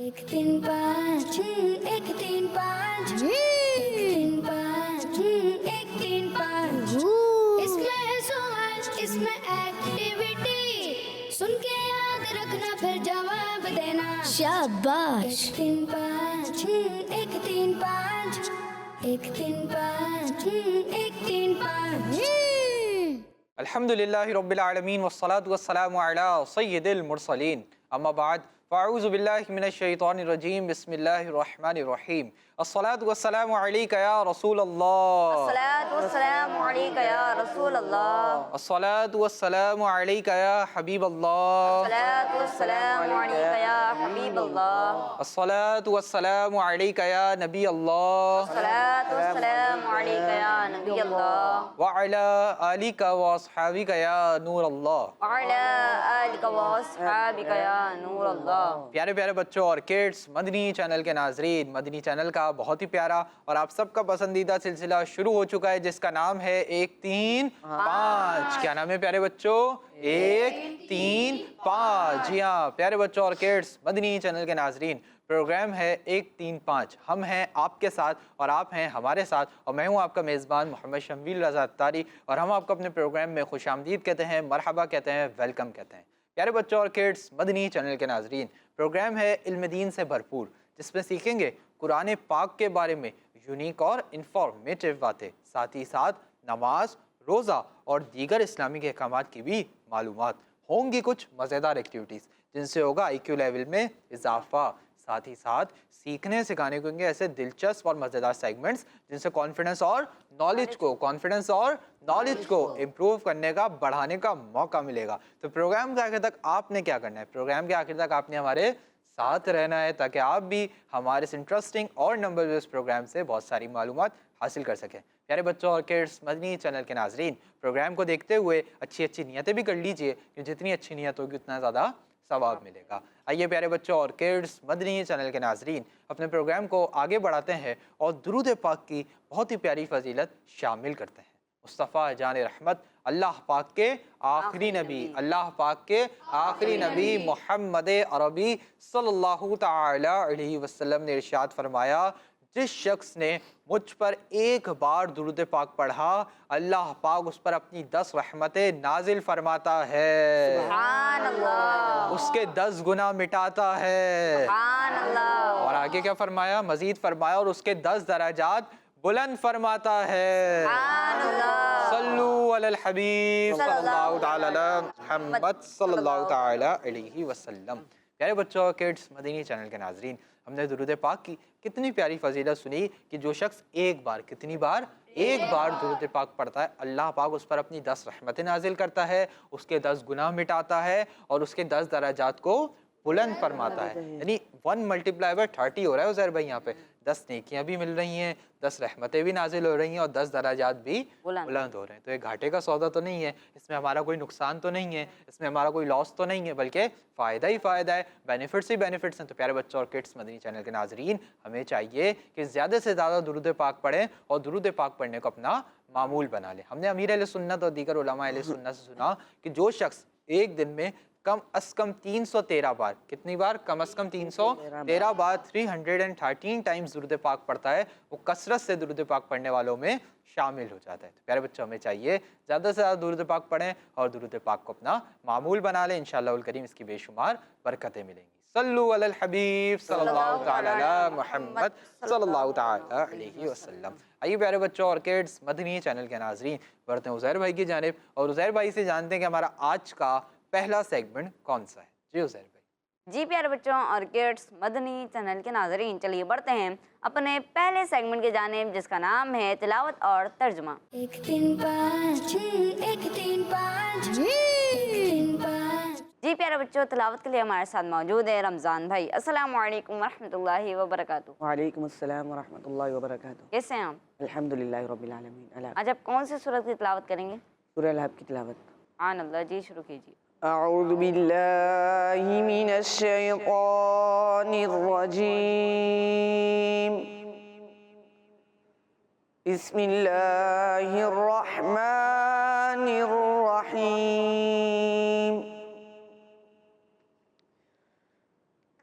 एक तीन पाँच एक तीन पाँच एक तीन पाँच एक तीन पाँच। इसमें है सवाल इसमें एक्टिविटी, सुन के याद रखना फिर जवाब देना। शाबाश। एक तीन पाँच एक तीन पाँच एक तीन पाँच एक तीन पाँच। अल्हम्दुलिल्लाहि रब्बिल आलमीन वस्सलातु वस्सलामु अला सय्यिदिल मुरसलीन, अम्मा बाद फ़अऊज़ु बिल्लाहि मिनश शैतानिर रजीम, बिस्मिल्लाहिर रहमानिर रहीम। अस्सलातु वस्सलामु अलैका या रसूल अल्लाह, अस्सलातु वस्सलामु अलैका या रसूल अल्लाह, अस्सलातु वस्सलामु अलैका या हबीब अल्लाह, अस्सलातु वस्सलामु अलैका या हबीब अल्लाह, अस्सलातु वस्सलामु अलैका या नबी अल्लाह, अस्सलातु वस्सलामु अलैका या नबी अल्लाह, व अला आलिका व अस्हाबिका या नूर अल्लाह। व अला आलिका व अस्हाबिका या नूर अल्लाह। प्यारे प्यारे बच्चों और किड्स, मदनी चैनल के नाजरीन, मदनी चैनल का बहुत ही प्यारा और आप सबका पसंदीदा सिलसिला शुरू हो चुका है जिसका नाम है एक तीन पाँच। क्या नाम है प्यारे बच्चों? एक तीन पाँच। जी हाँ प्यारे बच्चों और किड्स, मदनी चैनल के नाजरीन, प्रोग्राम है एक तीन पाँच। हम हैं आपके साथ और आप हैं हमारे साथ, और मैं हूं आपका मेज़बान मोहम्मद शम्वील रज़ा अत्तारी, और हम आपको अपने प्रोग्राम में खुशामदीद कहते हैं, मरहबा कहते हैं, वेलकम कहते हैं। प्यारे बच्चों और किड्स, मदनी चैनल के नाजरीन, प्रोग्राम है इल्म दीन से भरपूर, जिसमें सीखेंगे कुरान पाक के बारे में यूनिक और इंफॉर्मेटिव बातें, साथ ही साथ नमाज, रोज़ा और दीगर इस्लामी के अहकामात की भी मालूमात। होंगी कुछ मज़ेदार एक्टिविटीज़ जिनसे होगा IQ लेवल में इजाफा। साथ ही साथ सीखने सिखाने को होंगे ऐसे दिलचस्प और मज़ेदार सेगमेंट्स जिनसे कॉन्फिडेंस और नॉलेज को इम्प्रूव करने का, बढ़ाने का मौका मिलेगा। तो प्रोग्राम के आखिर तक आपने क्या करना है? प्रोग्राम के आखिर तक आपने हमारे साथ रहना है ताकि आप भी हमारे इस इंटरेस्टिंग और नंबर बेस्ड प्रोग्राम से बहुत सारी मालूमात हासिल कर सकें। प्यारे बच्चों और किड्स, मदनी चैनल के नाजरीन, प्रोग्राम को देखते हुए अच्छी अच्छी नियतें भी कर लीजिए, क्योंकि जितनी अच्छी नियत होगी उतना ज़्यादा सवाब मिलेगा। आइए प्यारे बच्चों और किड्स, मदनी चैनल के नाजरीन, अपने प्रोग्राम को आगे बढ़ाते हैं और दुरूद पाक की बहुत ही प्यारी फजीलत शामिल करते हैं। मुस्तफ़ा जान रहमत, अल्लाह पाक के आखिरी नबी, अल्लाह पाक के आखिरी नबी मोहम्मद अरबी सल्लल्लाहु ताला अलैहि वसल्लम ने इरशाद फरमाया, जिस शख्स ने मुझ पर एक बार दुरूद पाक पढ़ा, अल्लाह पाक उस पर अपनी 10 रहमतें नाजिल फरमाता है, सुभान अल्लाह, उसके 10 गुनाह मिटाता है। सुभान अल्लाह। और आगे क्या फरमाया? मजीद फरमाया, और उसके 10 दराजात बुलंद फरमाता है। सुभान अल्लाह। सल्लू अलल हबीब सल्लल्लाहु ताला अला मुहम्मद सल्लल्लाहु ताला अलैहि वसल्लम। प्यारे बच्चों, किड्स, मदनी चैनल के नाजरीन, हमने दुरूद पाक की कितनी प्यारी फजीलत सुनी कि जो शख्स एक बार, कितनी बार? एक बार दुरूद पाक पढ़ता है, अल्लाह पाक उस पर अपनी 10 रहमतें नाजिल करता है, उसके 10 गुनाह मिटाता है और उसके 10 दराजात को बुलंद फरमाता है। यानी 1 × 30 हो रहा है उज़ैर भाई, यहाँ पे 10 नेकियां भी मिल रही हैं, 10 रहमतें भी नाजिल हो रही हैं और 10 दराजात भी बुलंद हो रहे हैं। तो ये घाटे का सौदा तो नहीं है, इसमें हमारा कोई नुकसान तो नहीं है, इसमें हमारा कोई लॉस तो नहीं है, बल्कि फ़ायदा ही फ़ायदा है, बेनिफिट्स ही बेनिफिट्स हैं। तो प्यारे बच्चों और किड्स, मदनी चैनल के नाजरीन, हमें चाहिए कि ज़्यादा से ज़्यादा दुरूद पाक पढ़ें और दुरूद पाक पढ़ने को अपना मामूल बना लें। हमने अमीर अहले सुन्नत और दीगर उलमा अहले सुन्नत से सुना कि जो शख्स एक दिन में कम अज़ कम 313 बार, कितनी बार? कम अज़ कम 313 बार, 313 टाइम्स दुरूद पाक पढ़ता है, वो कसरत से दुरूद पाक पढ़ने वालों में शामिल हो जाता है। तो प्यारे बच्चों, हमें चाहिए ज़्यादा से ज़्यादा दुरूद पाक पढ़ें और दुरूद पाक को अपना मामूल बना लें। इंशाअल्लाहुल करीम इसकी बेशुमार बरकतें मिलेंगी। सल्लु अलल हबीब सल्लल्लाहु ताला अला मुहम्मद सल्लल्लाहु ताला अलैहि वसल्लम। आइए प्यारे बच्चों और किड्स, मदनी चैनल के नाजरीन, बढ़ते हैं उज़ैर भाई की जानिब और उज़ैर भाई से जानते हैं कि हमारा आज का पहला सेगमेंट कौन सा है। जी उज़ैर भाई। जी प्यारे बच्चों और किड्स, मदनी चैनल के नाज़रीन, चलिए बढ़ते हैं अपने पहले सेगमेंट की जानिब, जिसका नाम है तिलावत और तर्जुमा। एक तीन पाँच एक तीन पाँच एक तीन पाँच। जी प्यारे बच्चों, तिलावत के लिए हमारे साथ मौजूद है रमज़ान भाई। अस्सलामु अलैकुम वरहमतुल्लाहि वबरकातुहू। वालेकुम अस्सलाम वरहमतुल्लाहि वबरकातुहू। कैसे हैं आप? अल्हम्दुलिल्लाहि रब्बिल आलमीन। आज आप कौन सी सूरत की तिलावत करेंगे? सूरह अल-हब की तिलावत। सुभान अल्लाह, जी शुरू कीजिए। अऊज़ु बिल्लाहि मिनश शैतानिर रजीम। बिस्मिल्लाहिर रहमानिर रहीम।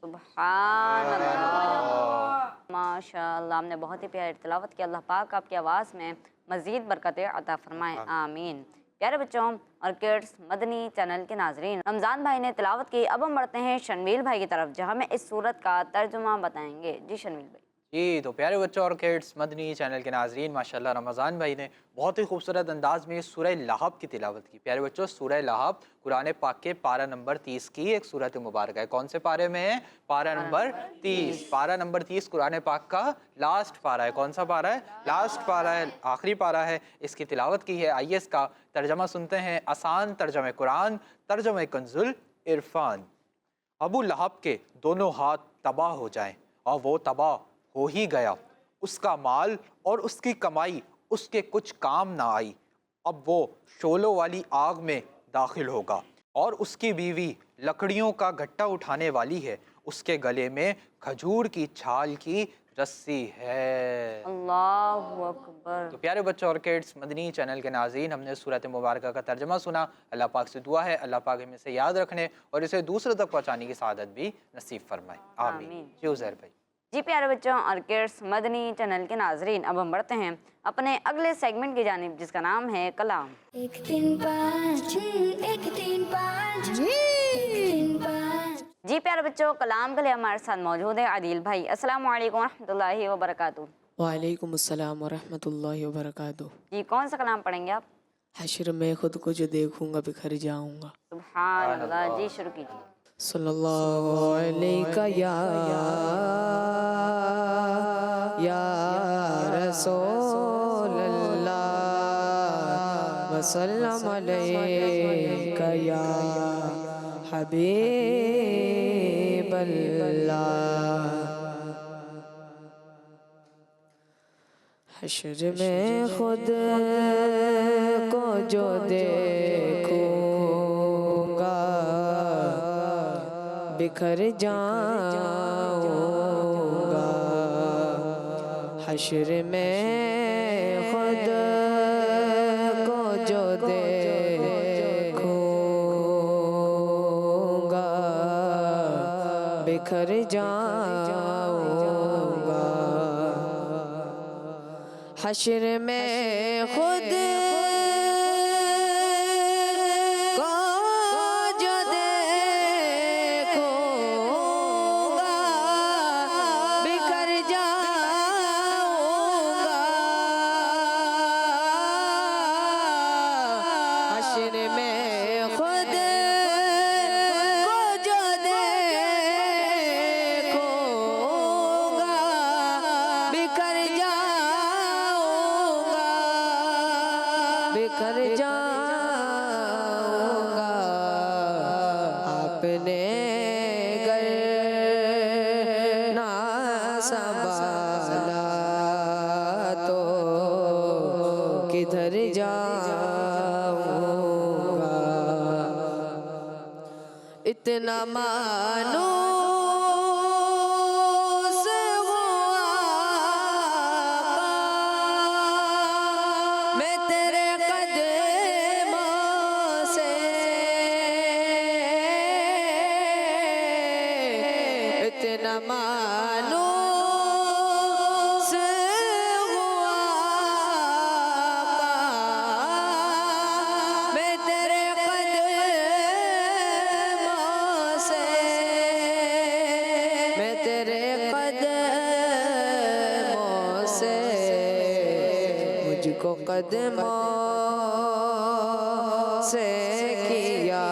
सुभान अल्लाह, माशाअल्लाह। हमने बहुत ही प्यारी तिलावत की। अल्लाह पाक आपकी आवाज़ में मज़ीद बरकतें अता फरमाएँ, आमीन। प्यारे बच्चों और किड्स मदनी चैनल के नाजरीन, रमज़ान भाई ने तिलावत की। अब हम बढ़ते हैं शर्मील भाई की तरफ, जहाँ में इस सूरत का तर्जुमा बताएंगे। जी शर्मील भाई। जी, तो प्यारे बच्चों और किड्स मदनी चैनल के नाजरीन, माशाल्लाह रमज़ान भाई ने बहुत ही खूबसूरत अंदाज में सूरह लहब की तिलावत की। प्यारे बच्चों, सूरह लहब कुरान पाक के पारा नंबर 30 की एक सूरत मुबारक है। कौन से पारे में है? पारा नंबर 30। पारा नंबर 30 कुरान पाक का लास्ट पारा है। कौन सा पारा है? लास्ट पारा है, आखिरी पारा है। इसकी तिलावत की है। आइए इसका तर्जमा सुनते हैं। आसान तर्जमे कुरान, तर्जमे कंजुल इरफान। अबू लहब के दोनों हाथ तबाह हो जाएं और वो तबाह हो ही गया। उसका माल और उसकी कमाई उसके कुछ काम ना आई। अब वो शोलों वाली आग में दाखिल होगा और उसकी बीवी लकड़ियों का गट्टा उठाने वाली है। उसके गले में खजूर की छाल की रस्सी है। अल्लाहु अकबर। तो प्यारे बच्चों और किड्स मदनी चैनल के नाज़रीन, हमने सूरत मुबारक का तर्जमा सुना। अल्लाह पाक से दुआ है अल्लाह पाक हमें से याद रखने और इसे दूसरों तक पहुँचाने की सादत भी नसीब फरमाए, आमीन। जी उज़ैर भाई। जी प्यारे बच्चों और किड्स मदनी चैनल के नाजरीन, अब हम बढ़ते हैं अपने अगले सेगमेंट की जानिब, जिसका नाम है कलाम। 1 3 5 1 3 5 1 3 5। जी प्यारे बच्चों, कलाम के लिए हमारे साथ मौजूद है आदिल भाई। अस्सलाम वालेकुम रहमतुल्लाहि व बरकातुहू। वालेकुम अस्सलाम व रहमतुल्लाहि व बरकातुहू। जी कौन सा कलाम पढ़ेंगे आप? हश्र में खुद को जो देखूंगा बिखर जाऊंगा। सुभान अल्लाह। जी शुरू कीजिए। सल्लल्लाहु अलैका या रसूल अल्लाह वसल्लम अलैका या हबीब अल्लाह। हश्र में खुद को जो देखूंगा बिखर जाऊंगा। हश्र में खुद को जो देखूंगा बिखर जाऊंगा। हश्र में खुद को जो देखूंगा बिखर जाऊंगा। हश्र में खुद को जो देखूंगा बिखर जाऊंगा, बिखर जाऊंगा। आपने गर ना संभाला तो किधर जाऊंगा। इतना मानूस हुआ मैं तेरे कदमों से। इतना मानूस हुआ मैं तेरे कदमों से। मुझको कदमों से किया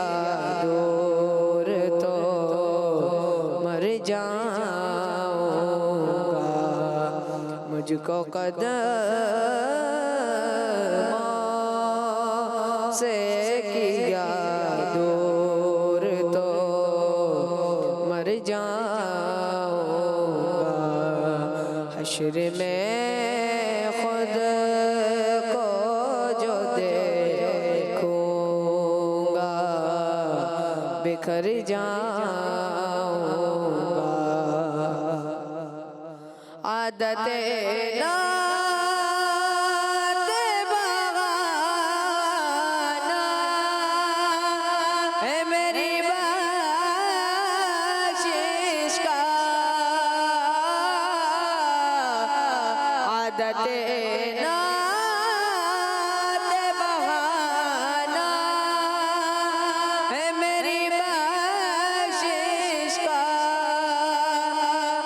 दूर तो मर जाऊंगा, मुझको कदमों से किया दूर तो मर जाऊंगा, हश्र में खुद को जो देखूंगा बिखर जाऊंगा। आदते नात बगाना है मेरी बख्शिश का, आदते नात बगाना है मेरी बख्शिश का,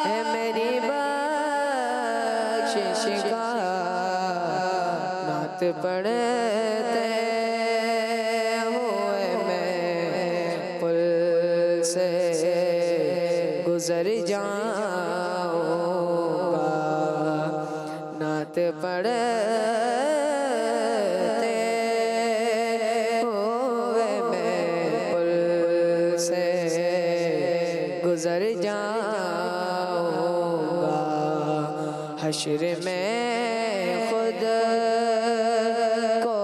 है मेरी बख्शिश का। नात पढ़ते हुए मैं पुल से गुजर जाऊंगा, नात पढ़ते हुए मैं पुल से गुजर जाऊंगा, हश्र में खुद को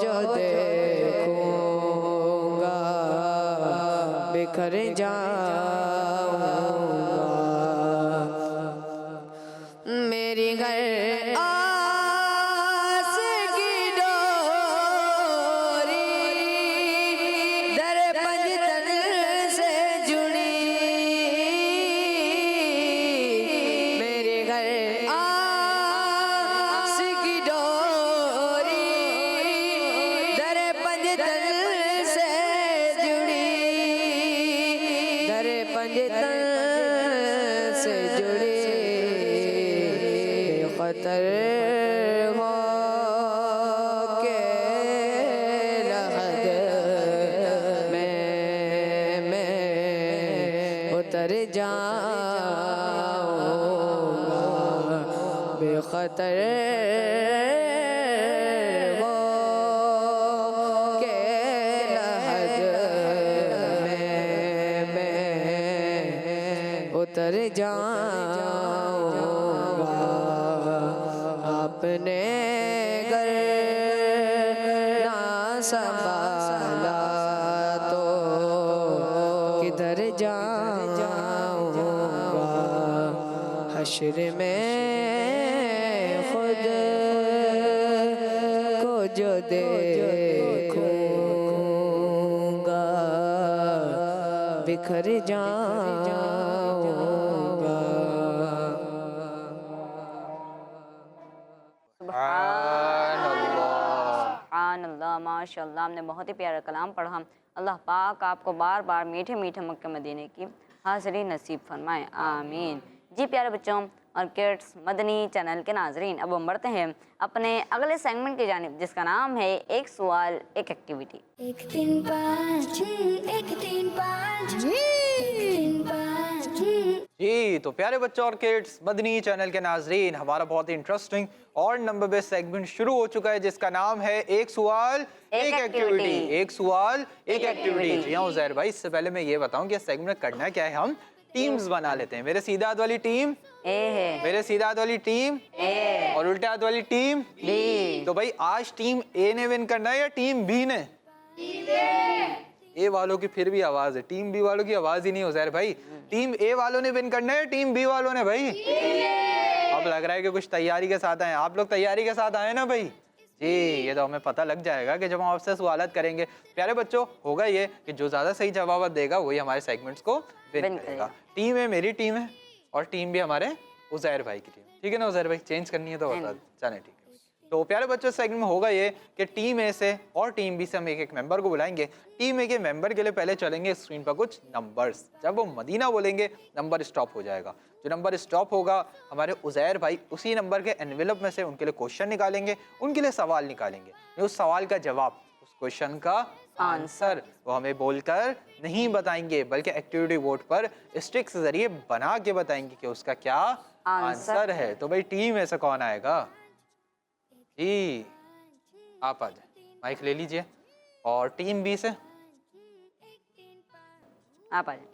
जो देखूंगा बिखर जाऊंगा। मेरी घर आस की डोरी दर पंजतन से जुड़ी, मेरे घर आस की डोरी दर पंजतन से जुड़ी, दर पंजतन से जुड़ी, बेखतर हो के लहद में उतर जाऊंगा, बेखतर हो के लहद में उतर जाऊंगा। आपने घर ना संभाला तो किधर जाऊंगा, हश्र में खुद को जो देखूंगा बिखर जाऊंगा। सुब्हानअल्लाह, माशाअल्लाह। हमने बहुत ही प्यारा कलाम पढ़ा। अल्लाह पाक आपको बार बार मीठे मीठे मक्के मदीने की हाज़िरी नसीब फरमाए, आमीन। जी प्यारे बच्चों और किड्स मदनी चैनल के नाजरीन, अब हम बढ़ते हैं अपने अगले सेगमेंट की जानिब, जिसका नाम है एक सवाल एक एक्टिविटी। 1 3 5 1 3 5 3 5 जी तो प्यारे बच्चों और किड्स मदनी चैनल के नाजरीन, हमारा बहुत ही इंटरेस्टिंग और नंबर बेस्ड सेगमेंट शुरू हो चुका है, जिसका नाम है एक सवाल एक एक्टिविटी। एक सवाल एक एक्टिविटी। जी हाँ उज़ैर भाई, इससे पहले मैं ये बताऊं कि सेगमेंट करना क्या है, हम टीम्स बना लेते हैं। मेरे सीधा हाथ वाली टीम ए है, मेरे सीधा हाथ वाली टीम ए, और उल्टे हाथ वाली टीम बी। तो भाई आज टीम ए ने विन करना है या टीम बी ने? ए वालों की फिर भी आवाज है, टीम बी वालों की आवाज ही नहीं हो उज़ैर भाई। टीम ए वालों ने विन करना है, टीम बी वालों ने भाई? अब लग रहा है कि कुछ तैयारी के साथ आए। आप लोग तैयारी के साथ आए ना भाई? जी ये तो हमें पता लग जाएगा कि जब हम आपसे सवालत करेंगे। प्यारे बच्चों होगा ये कि जो ज्यादा सही जवाब देगा वही हमारे सेगमेंट्स को विन करेगा। टीम ए मेरी टीम है और टीम बी हमारे उज़ैर भाई की टीम, ठीक है ना उज़ैर भाई? चेंज करनी है तो बता चलें, ठीक है। तो प्यारे बच्चों सेगमेंट में होगा ये कि टीम ए से और टीम बी से हम एक एक मेंबर को बुलाएंगे। टीम ए के मेंबर के लिए पहले चलेंगे स्क्रीन पर कुछ नंबर्स। जब वो मदीना बोलेंगे नंबर स्टॉप हो जाएगा। जो नंबर स्टॉप होगा हमारे उज़ैर भाई उसी नंबर के एनवेलप में से उनके लिए क्वेश्चन निकालेंगे, उनके लिए सवाल निकालेंगे। उस सवाल का जवाब, उस क्वेश्चन का आंसर वो हमें बोलकर नहीं बताएंगे बल्कि एक्टिविटी बोर्ड पर स्टिक के जरिए बना के बताएंगे कि उसका क्या आंसर है। तो भाई टीम में से कौन आएगा? जी आप आ जाए, माइक ले लीजिए। और टीम बी से आप आ जाए।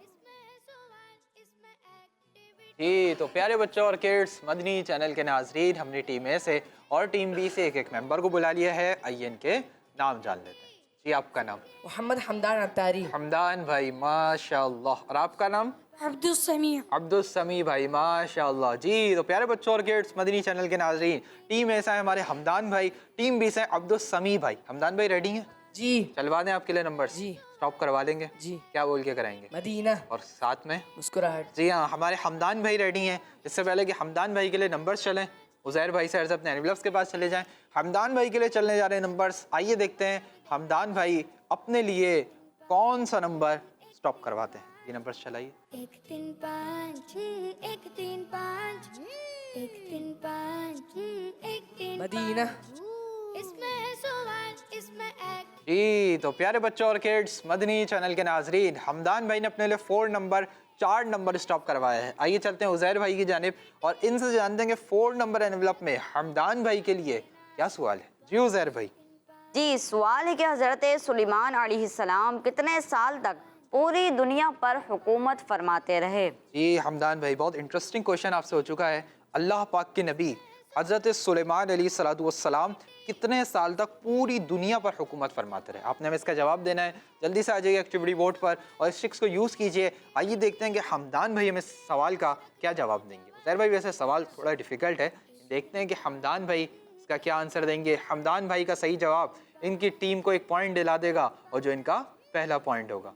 जी तो प्यारे बच्चों और किड्स, मदनी चैनल के नाजरीन, हमने टीम ए से और टीम बी से एक एक मेंबर को बुला लिया है। आइए इनके नाम जान लेते हैं। जी आपका नाम? मोहम्मद हमदान अत्तारी। हमदान भाई माशाल्लाह। और आपका नाम? अब्दुल समी। अब्दुल समी भाई माशाल्लाह। जी तो प्यारे बच्चों और किड्स, मदनी चैनल के नाजरीन, टीम ए से है हमारे हमदान भाई, टीम बी से अब्दुल समी भाई। हमदान भाई रेडी हैं? जी। चलवा दें आपके लिए नंबर? जी। स्टॉप करवा लेंगे? जी। क्या बोल के कराएंगे? मदीना और साथ में मुस्कुराहट। जी हाँ, हमारे हमदान भाई रेडी हैं। इससे पहले कि हमदान भाई के लिए नंबर्स चलें, उज़ैर भाई से अपने एनवेलप्स के पास चले जाएं। हमदान भाई के लिए चलने जा रहे हैं नंबर्स। आइए देखते हैं हमदान भाई अपने लिए कौन सा नंबर स्टॉप करवाते हैं। ये नंबर्स चलाइए। 1 3 5 6 1 3 5 1 3 5 6 1 3 मदीना। इसमें है सवाल, इसमें एक्ट। जी तो प्यारे बच्चों और किड्स, मदनी चैनल के नाजरीन, हमदान भाई ने अपने लिए 4 नंबर स्टॉप करवाया है। आइए चलते हैं उज़ैर भाई की जानिब और इनसे जानते हैं कि 4 नंबर एनवेलप में हमदान भाई के लिए क्या सवाल है। जी उज़ैर भाई। जी सवाल है कि हज़रत सुलेमान अलैहिस्सलाम कितने साल तक पूरी दुनिया पर हुकूमत फरमाते रहे? जी हमदान भाई, बहुत इंटरेस्टिंग क्वेश्चन आपसे हो चुका है। अल्लाह पाक के नबी हज़रत सुलेमान अलैहिस्सलाम कितने साल तक पूरी दुनिया पर हुकूमत फरमाते रहे? आपने हमें इसका जवाब देना है। जल्दी से आ जाइए एक्टिविटी बोर्ड पर और इस ट्रिक्स को यूज़ कीजिए। आइए देखते हैं कि हमदान भाई हमें सवाल का क्या जवाब देंगे। उज़ैर भाई वैसे सवाल थोड़ा डिफ़िकल्ट है, देखते हैं कि हमदान भाई इसका क्या आंसर देंगे। हमदान भाई का सही जवाब इनकी टीम को 1 पॉइंट दिला देगा और जो इनका पहला पॉइंट होगा।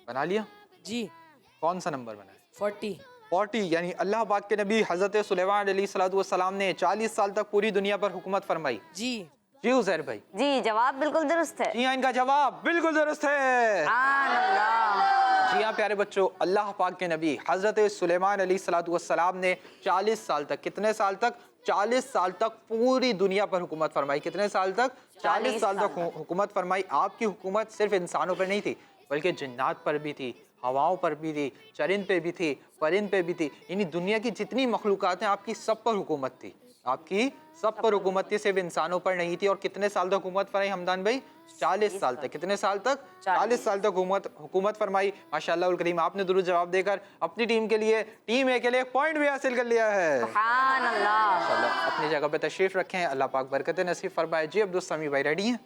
बना लिया? जी। कौन सा नंबर बना है? 40। यानी अल्लाह पाक के नबी हज़रत सुलेमान अलैहिस्सलाम ने 40 साल तक पूरी दुनिया पर हुकूमत फरमाई। जी। जी उज़ैर भाई। जी जवाब बिल्कुल दुरुस्त है। जी हाँ, इनका जवाब बिल्कुल दुरुस्त है। सुभान अल्लाह। जी हाँ प्यारे बच्चों, अल्लाह पाक के नबी हज़रत सुलेमान अलैहिस्सलाम ने 40 साल तक, कितने साल तक? 40 साल तक पूरी दुनिया पर हुकूमत फरमाई। कितने साल तक? 40 साल तक हुकूमत फरमाई। आपकी हुकूमत सिर्फ इंसानों पर नहीं थी बल्कि जिन्नात पर भी थी, हवाओं पर भी थी, चरिंद पे भी थी, परिंद पे भी थी। यानी दुनिया की जितनी मखलूक़ात हैं आपकी सब पर हुकूमत थी, आपकी सब पर हुकूमत थी, सिर्फ इंसानों पर नहीं थी। और कितने साल तक हुकूमत फरमाई हमदान भाई? 40 साल तक। कितने साल तक? 40 साल तक हुकूमत फरमाई। माशाअल्लाह उल करीम, आपने दुरुस्त जवाब देकर अपनी टीम के लिए, टीम ए के लिए 1 पॉइंट भी हासिल कर लिया है। सुभान अल्लाह। माशाअल्लाह, अपनी जगह पे तशरीफ रखें, अल्लाह पाक बरकत नसीब फरमाए। जी अब्दुल समी भाई रेडी हैं?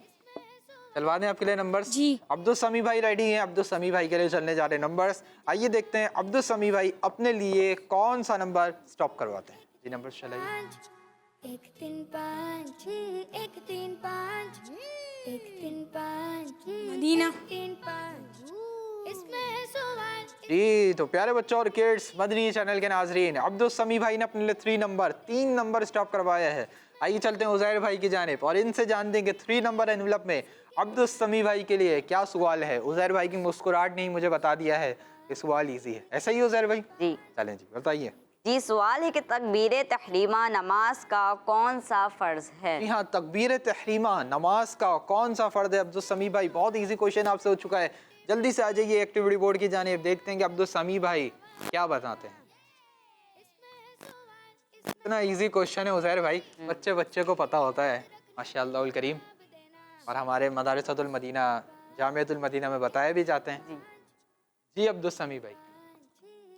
चलवा दें आपके लिए नंबर्स? जी। अब्दुल समी भाई रेडी हैं। अब्दुल समी भाई के लिए चलने जा रहे नंबर्स। आइए देखते हैं अब्दुल समी भाई अपने लिए कौन सा नंबर स्टॉप करवाते हैं। जी नंबर चलाइए। 1 3 5 6 1 3 5 1 3 5 मदीना 3 5 इसमें है सवाल। जी तो प्यारे बच्चों और किड्स, मदनी चैनल के नाजरीन, अब्दुल समी भाई ने अपने लिए 3 नंबर स्टॉप करवाया है। आइए चलते हैं उज़ैर भाई की जानिब और इनसे जान देंगे 3 नंबर एनवेलप में अब्दुल समी भाई के लिए क्या सवाल है। उज़ैर भाई की मुस्कुराहट ने मुझे बता दिया है ये सवाल इजी है, ऐसा ही उज़ैर भाई? जी। चलें जी बताइए। जी सवाल है कि तकबीर तहरीमा नमाज का कौन सा फ़र्ज है? जी हाँ, तकबीर तहरीमा नमाज का कौन सा फ़र्ज है अब्दुल समी भाई? बहुत इजी क्वेश्चन आपसे हो चुका है। जल्दी से आ जाइए एक्टिविटी बोर्ड की जानिब, देखते हैं कि अब्दुल समी भाई क्या बताते हैं। इतना इजी क्वेश्चन है उज़ैर भाई, बच्चे को पता होता है माशाअल्लाह उल करीम। और हमारे मदारिसतुल मदीना, जामियतुल मदीना में बताए भी जाते हैं। जी अब्दुल समी भाई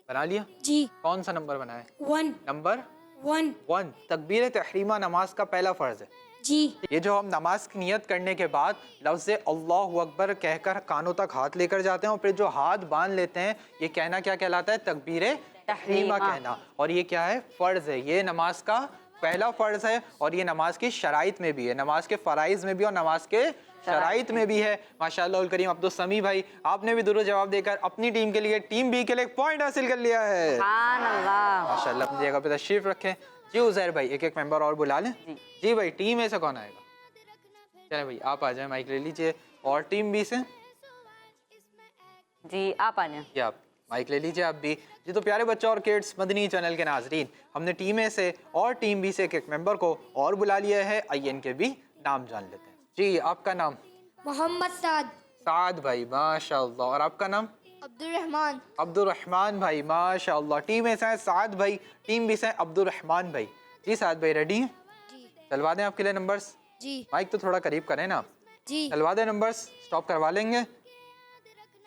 बना लिया? जी। कौन सा नंबर बना है? 1 नंबर 1 तकबीर तहरीमा नमाज का पहला फ़र्ज है। जी। ये जो हम नमाज की नियत करने के बाद लफ्ज़ अल्लाहु अकबर कहकर कानों तक हाथ लेकर जाते हैं और फिर जो हाथ बांध लेते हैं, ये कहना क्या कहलाता है? तकबीर तहरीमा कहना। और ये क्या है? फ़र्ज़ है। ये नमाज का पहला फ़र्ज़ है और ये नमाज की शराइत में भी है, नमाज के फ़राइज़ में भी और नमाज के शराइत में भी है माशाअल्लाह उल करीम। अब्दुल समी भाई आपने भी दुरूद जवाब देकर अपनी टीम के लिए टीम बी के लिए एक पॉइंट हासिल कर लिया है। सुभान अल्लाह। माशाअल्लाह अपनी जगह पे तशरीफ रखें। जी उज़ैर भाई एक एक मेंबर और बुला लें। जी भाई टीम ए से कौन आएगा? चले भाई आप आ जाए, माइक ले लीजिए। और टीम बी से जी आप आ जाएं। जी आप माइक ले लीजिए आप भी। जी तो प्यारे बच्चों और किड्स मदनी चैनल के नाजरीन, हमने टीम ए से और टीम बी से एक एक मेंबर को और बुला लिया है। आइए इनके भी नाम जान लेते हैं। जी आपका नाम? मोहम्मद साद, साद भाई माशाअल्लाह। और आपका नाम? अब्दुल रहमान, अब्दुल रहमान भाई माशाअल्लाह। टीम ए से है साद भाई, टीम बी से है अब्दुल रहमान भाई। जी साद भाई रेडी हैं? जी चलवा दें आपके लिए नंबर्स। जी माइक तो थोड़ा करीब करें ना। जी चलवा दें नंबर्स, स्टॉप करवा लेंगे?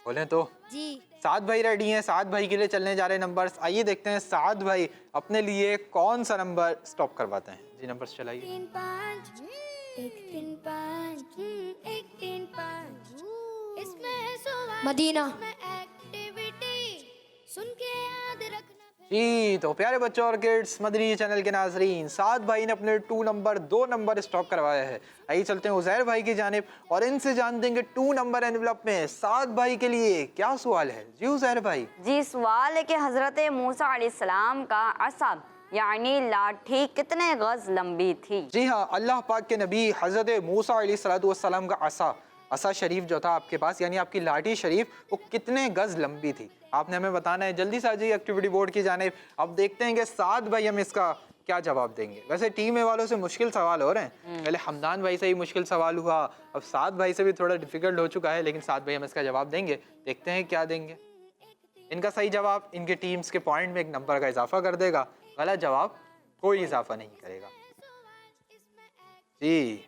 बोलें तो। जी। साद भाई रेडी हैं, साद भाई के लिए चलने जा रहे हैं नंबर्स। आइए देखते हैं साद भाई अपने लिए कौन सा नंबर स्टॉप करवाते हैं। जी नंबर्स चलाइए। 3 5 1 3 5 1 3 5 इसमें है सवाल, मदीना। इसमें एक्टिविटी, सुन के याद रखना। जी तो प्यारे बच्चों और किड्स मदनी चैनल के नाजरीन, साद भाई ने अपने 2 नंबर स्टॉप करवाया है। आइए चलते हैं उज़ैर भाई की जानिब और इनसे जान देंगे 2 नंबर एनवलप में साद भाई के लिए क्या सवाल है। जी उज़ैर भाई। जी सवाल है कि हज़रत मूसा अलैहिस्सलाम का असा यानी लाठी कितने गज लंबी थी? जी हाँ, अल्लाह पाक के नबी हज़रत मूसा अलैहिस्सलाम का असा शरीफ जो था आपके पास यानी आपकी लाठी शरीफ, वो कितने गज लंबी थी आपने हमें बताना है। जल्दी से आ जाइए एक्टिविटी बोर्ड की जानिब। अब देखते हैं कि साद भाई हम इसका क्या जवाब देंगे। वैसे टीम ए वालों से मुश्किल सवाल हो रहे हैं। पहले हमदान भाई से ही मुश्किल सवाल हुआ, अब साद भाई से भी थोड़ा डिफिकल्ट हो चुका है, लेकिन साद भाई हम इसका जवाब देंगे। देखते हैं क्या देंगे। इनका सही जवाब इनके टीम्स के पॉइंट में 1 नंबर का इजाफा कर देगा, गलत जवाब कोई इजाफा नहीं करेगा। जी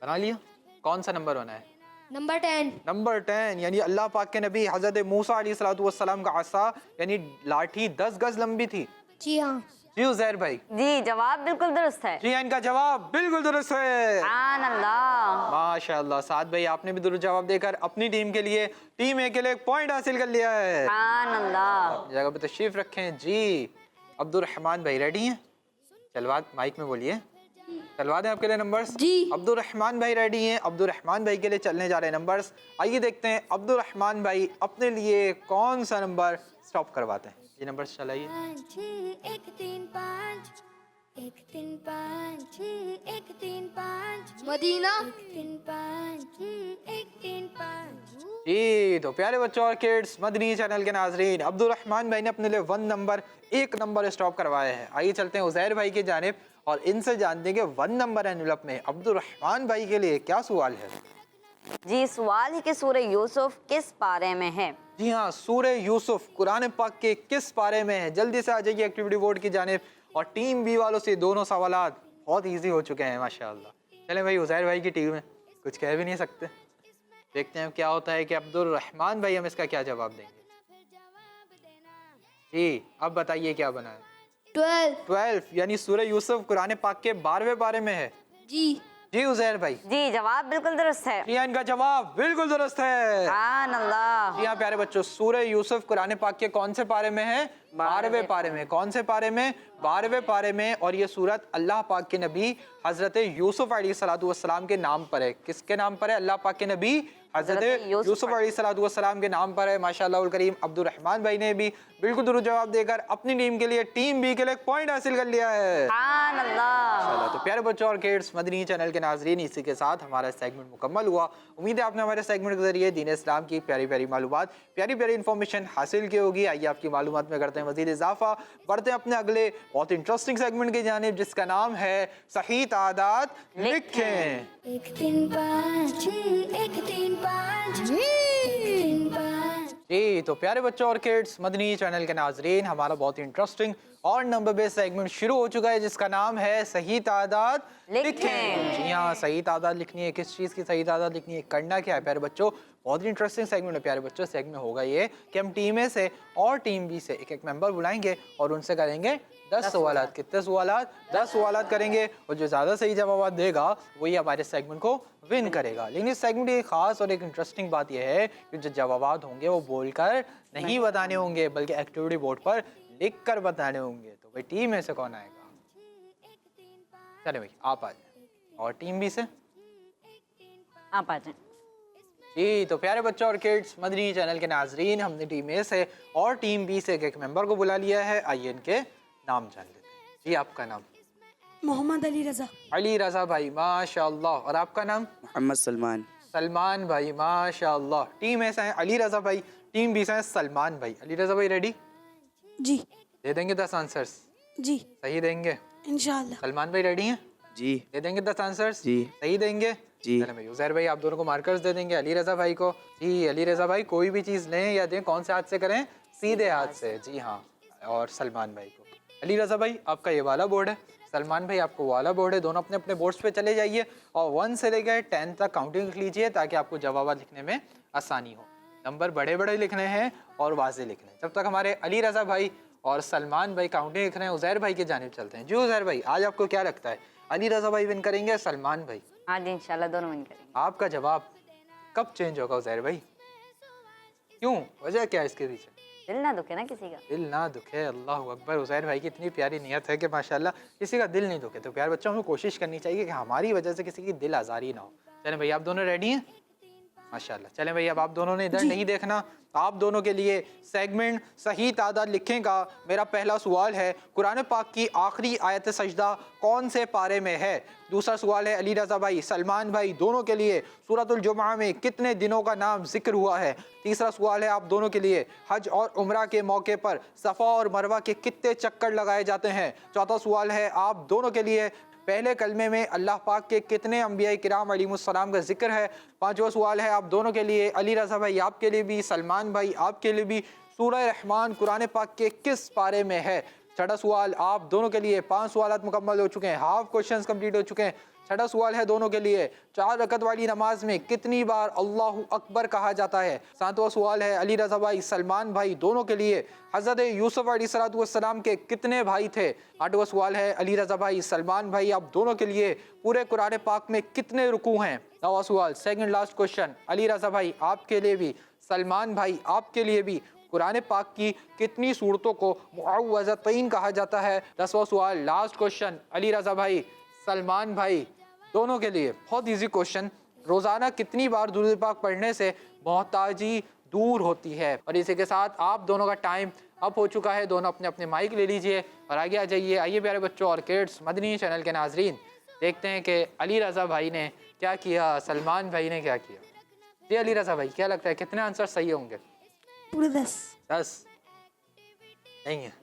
बना लिया? कौन सा नंबर होना है? नंबर 10। नंबर 10 यानी अल्लाह पाक के नबी हज़रत मूसा अलैहिस्सलाम का असा यानी लाठी 10 गज लंबी थी। जी हाँ। जी उज़ैर भाई। जी जवाब बिल्कुल दुरुस्त है। जी इनका जवाब बिल्कुल दुरुस्त है। सुभान अल्लाह। माशाअल्लाह साद भाई आपने भी दुरुस्त जवाब देकर अपनी टीम के लिए टीम ए के लिए 1 पॉइंट हासिल कर लिया है। सुभान अल्लाह। अपनी जगह पे तशरीफ रखें। जी अब्दुल रहमान भाई रेडी हैं? चलवा माइक में बोलिए। चलवा दें आपके लिए नंबर्स। जी। अब्दुल रहमान भाई रेडी हैं? अब्दुल रहमान भाई के लिए चलने जा रहे हैं नंबर्स। आइए देखते हैं अब्दुल रहमान भाई अपने लिए कौन सा नंबर स्टॉप करवाते हैं। ये नंबर्स चलाइए। 1 3 5 1 3 5 1 3 5 मदीना। 3 5 1 3 5 जी तो प्यारे बच्चों और किड्स मदनी चैनल के नाजरीन, अब्दुल रहमान भाई ने अपने लिए 1 नंबर स्टॉप करवाया है। आइए चलते हैं उज़ैर भाई की जानिब और इनसे जान देंगे 1 नंबर एनवलप में अब्दुल रहमान भाई के लिए क्या सवाल है। जी सवाल है कि सूरह यूसुफ किस पारे में है? जी हाँ, सूरह यूसुफ कुरान पाक के किस पारे में है। जल्दी से आ जाइए एक्टिविटी बोर्ड की जानिब। और टीम बी वालों से दोनों सवालात बहुत इजी हो चुके हैं माशाअल्लाह। चलें भाई उज़ैर भाई की टीम है, कुछ कह भी नहीं सकते। देखते हैं क्या होता है कि अब्दुल रहमान भाई हम इसका क्या जवाब देंगे। जी अब बताइए क्या बना है। 12 यानी सूरह यूसुफ कुरान पाक के 12वें पारे में है। जी। जी उज़ैर भाई। जी जवाब बिल्कुल दुरुस्त है। जी इनका जवाब बिल्कुल दुरुस्त है। सुभान अल्लाह। जी हाँ प्यारे बच्चों, सूरह यूसुफ कुरान पाक के कौन से पारे में है? 12वें पारे में। कौन से पारे में? 12वें पारे में। और ये सूरत अल्लाह पाक के नबी हज़रत यूसुफ अलैहिस्सलाम के नाम पर है। किसके नाम पर है? अल्लाह पाक के नबी हज़रत यूसुफ अलैहिस्सलाम के नाम पर है। माशाअल्लाह उल करीम अब्दुल रहमान भाई ने भी बिल्कुल दुरुस्त जवाब देकर अपनी टीम के लिए टीम बी के लिए 1 पॉइंट हासिल कर लिया है। सुभान अल्लाह। माशाअल्लाह। तो प्यारे बच्चों और किड्स मदनी चैनल के नाजरीन, इसी के साथ हमारा सेगमेंट मुकम्मल हुआ। उम्मीद है आपने हमारे सेगमेंट के जरिए दीन इस्लाम की प्यारी प्यारी मालूमात, प्यारी प्यारी इन्फॉर्मेशन हासिल की होगी। आइए आपकी मालूमात में करते हैं मजीद इजाफा, बढ़ते हैं अपने अगले बहुत इंटरेस्टिंग सेगमेंट की जानिब जिसका नाम है सही तादाद लिखें। 1 3 5 1 3 5 3 5 जी तो प्यारे बच्चों और किड्स मदनी चैनल के नाजरीन, हमारा बहुत इंटरेस्टिंग और नंबर बेस्ड सेगमेंट शुरू हो चुका है जिसका नाम है सही तादाद लिखें। जी हाँ, सही तादाद लिखनी है। किस चीज़ की सही तादाद लिखनी है, करना क्या है प्यारे बच्चों? बहुत ही इंटरेस्टिंग सेगमेंट है प्यारे बच्चों। सेगमेंट होगा ये कि हम टीम ए से और टीम बी से एक मेंबर बुलाएंगे और उनसे करेंगे 10 सवालात। कितने सवालात? 10 सवालात करेंगे और जो ज़्यादा सही जवाब देगा वही हमारे सेगमेंट को विन करेगा। लेकिन इस सेगमेंट की एक खास और एक इंटरेस्टिंग बात यह है कि जो जवाब होंगे वो बोलकर नहीं बताने होंगे बल्कि एक्टिविटी बोर्ड पर लिख कर बताने होंगे। तो भाई टीम में से कौन आएगा? चले भाई आप आ जाए। और टीम बी से आप आ जाएं। जी तो प्यारे बच्चों और किड्स, मदनी चैनल के नाजरीन, हमने टीम ए से और टीम बी से एक मेंबर को बुला लिया है। आइए इनके नाम जान लेते हैं। जी आपका नाम? मोहम्मद अली रज़ा। अली रज़ा भाई, माशाअल्लाह। और आपका नाम? मोहम्मद सलमान। सलमान भाई, माशाअल्लाह। टीम ए से हैं अली रज़ा भाई, टीम बी से हैं सलमान भाई। अली रज़ा भाई रेडी? जी दे देंगे 10 आंसर्स? जी सही देंगे? इंशाल्लाह। सलमान भाई रेडी हैं? जी दे देंगे 10 आंसर्स? जी सही देंगे? जी। चलो भाई, उज़ैर भाई आप दोनों को मार्कर्स दे देंगे अली रज़ा भाई को। जी अली रज़ा भाई कोई भी चीज़ लें या दें, कौन से हाथ से करें? सीधे हाथ से। जी हाँ। और सलमान भाई को। अली रज़ा भाई आपका ये वाला बोर्ड है, सलमान भाई आपको वाला बोर्ड है। दोनों अपने अपने बोर्ड्स पे चले जाइए और 1 से लेकर 10 तक काउंटिंग लिख लीजिए ताकि आपको जवाब लिखने में आसानी हो। नंबर बड़े बड़े लिखने हैं और वाज़े लिखने हैं। जब तक हमारे अली रज़ा भाई और सलमान भाई काउंटिंग लिख रहे हैं, उज़ैर भाई की जानिब चलते हैं। जी उज़ैर भाई, आज आपको क्या लगता है, अली रज़ा भाई विन करेंगे या सलमान भाई? आज इंशाल्लाह दोनों विन करेंगे। आपका जवाब कब चेंज होगा उज़ैर भाई? क्यों, वजह क्या है इसके पीछे? दिल ना दुखे ना किसी का। दिल ना दुखे, अल्लाह अकबर। उज़ैर भाई की इतनी प्यारी नियत है कि माशाल्लाह किसी का दिल नहीं दुखे। तो प्यारे बच्चों, हमें कोशिश करनी चाहिए कि हमारी वजह से किसी की दिल आज़ारी ना हो। चलें भाई, आप दोनों रेडी हैं? माशाल्लाह। चलें भाई, अब आप दोनों ने इधर नहीं देखना। आप दोनों के लिए सेगमेंट सही तादाद लिखें का मेरा पहला सवाल है, कुरान पाक की आखिरी आयत सजदा कौन से पारे में है? दूसरा सवाल है अली रज़ा भाई, सलमान भाई दोनों के लिए सूरतुल जुमा में कितने दिनों का नाम जिक्र हुआ है? तीसरा सवाल है आप दोनों के लिए, हज और उम्रा के मौके पर सफ़ा और मरवा के कितने चक्कर लगाए जाते हैं? चौथा सवाल है आप दोनों के लिए, पहले कलमे में अल्लाह पाक के कितने अंबिया किराम अलैहिमुस्सलाम का जिक्र है? पांचवा सवाल है आप दोनों के लिए, अली रज़ा भाई आपके लिए भी, सलमान भाई आपके लिए भी, सूरह रहमान कुरान पाक के किस पारे में है? छठा सवाल आप दोनों के लिए, 5 सवाल मुकम्मल हो चुके हैं, हाफ क्वेश्चंस कंप्लीट हो चुके हैं। छठा सवाल है दोनों के लिए, 4 रकत वाली नमाज में कितनी बार अल्लाहु अकबर कहा जाता है? सातवां सवाल है अली रज़ा भाई, सलमान भाई दोनों के लिए, हज़रत यूसुफ अलैहिस्सलाम के कितने भाई थे? आठवां सवाल है अली रज़ा भाई, सलमान भाई आप दोनों के लिए, पूरे कुरान पाक में कितने रुकू हैं? नौवां सवाल, second last question, Ali Raza भाई आपके लिए भी, सलमान भाई आपके लिए भी, कुरान पाक की कितनी सूरतों को मुअव्वज़तैन कहा जाता है? 10वां सवाल, लास्ट क्वेश्चन, अली रज़ा भाई, सलमान भाई दोनों के लिए, बहुत इजी क्वेश्चन, रोज़ाना कितनी बार दुरूद पाक पढ़ने से मोहताजी दूर होती है? और इसी के साथ आप दोनों का टाइम अप हो चुका है। दोनों अपने अपने माइक ले लीजिए और आगे आ जाइए। आइए प्यारे बच्चों और किड्स, मदनी चैनल के नाजरीन, देखते हैं कि अली रज़ा भाई ने क्या किया, सलमान भाई ने क्या किया। जी अली रज़ा भाई, क्या लगता है कितने आंसर सही होंगे? पूरे 10। 10 नहीं है,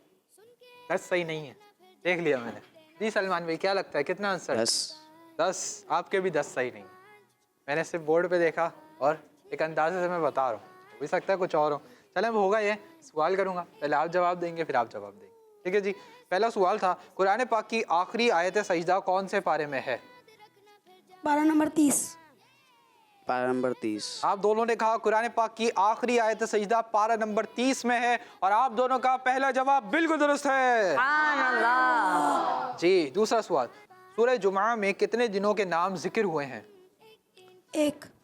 10 सही नहीं है, देख लिया मैंने। जी सलमान भाई, क्या लगता है कितना आंसर? 10 आपके भी 10 सही नहीं है। मैंने सिर्फ बोर्ड पे देखा और एक अंदाजे से मैं बता रहा हूँ, हो भी सकता है कुछ और हो। चलें, अब होगा ये, सवाल करूँगा, पहले आप जवाब देंगे फिर आप जवाब देंगे, ठीक है जी। पहला सवाल था, कुरान पाक की आखिरी आयत सजदा कौन से पारे में है? पारा नंबर 30। पारा नंबर 30। आप दोनों ने कहा कुरान पाक की आखिरी आयत सजदा पारा नंबर 30 में है और आप दोनों का पहला जवाब बिल्कुल दुरुस्त है। सुभान अल्लाह। जी दूसरा सवाल, सूरह जुमा में कितने दिनों के नाम जिक्र हुए हैं? 1।